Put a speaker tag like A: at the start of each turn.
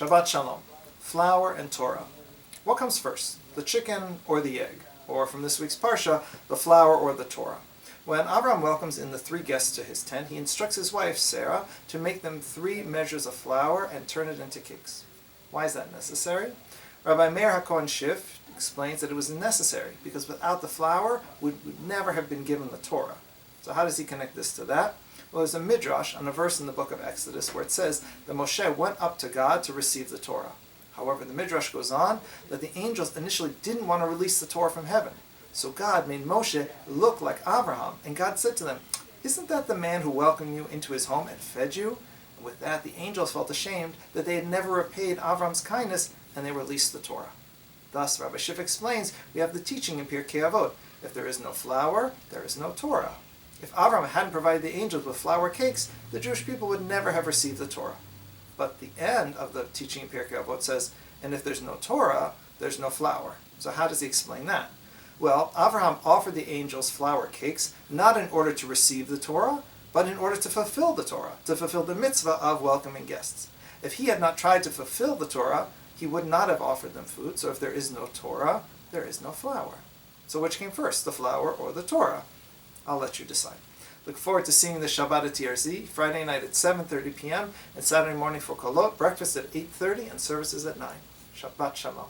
A: Shabbat Shalom. Flour and Torah. What comes first, the chicken or the egg? Or from this week's Parsha, the flour or the Torah? When Avram welcomes in the 3 guests to his tent, he instructs his wife, Sela, to make them 3 measures of flour and turn it into cakes. Why is that necessary? Rabbi Meir HaKohen Schiff explains that it was necessary because without the flour, we would never have been given the Torah. So how does he connect this to that? Well, there's a midrash on a verse in the book of Exodus where it says that Moshe went up to God to receive the Torah. However, the midrash goes on that the angels initially didn't want to release the Torah from heaven. So God made Moshe look like Abraham, and God said to them, "Isn't that the man who welcomed you into his home and fed you?" And with that, the angels felt ashamed that they had never repaid Avram's kindness, and they released the Torah. Thus, Rabbi Schiff explains, we have the teaching in Pirkei Avot, if there is no flour, there is no Torah. If Avram hadn't provided the angels with flour cakes, the Jewish people would never have received the Torah. But the end of the teaching in Pirkei Avot says, and if there's no Torah, there's no flour. So how does he explain that? Well, Avraham offered the angels flour cakes, not in order to receive the Torah, but in order to fulfill the Torah, to fulfill the mitzvah of welcoming guests. If he had not tried to fulfill the Torah, he would not have offered them food. So if there is no Torah, there is no flour. So which came first, the flour or the Torah? I'll let you decide. Look forward to seeing the Shabbat at TRZ, Friday night at 7:30 p.m. and Saturday morning for Kolot, breakfast at 8:30 and services at 9. Shabbat Shalom.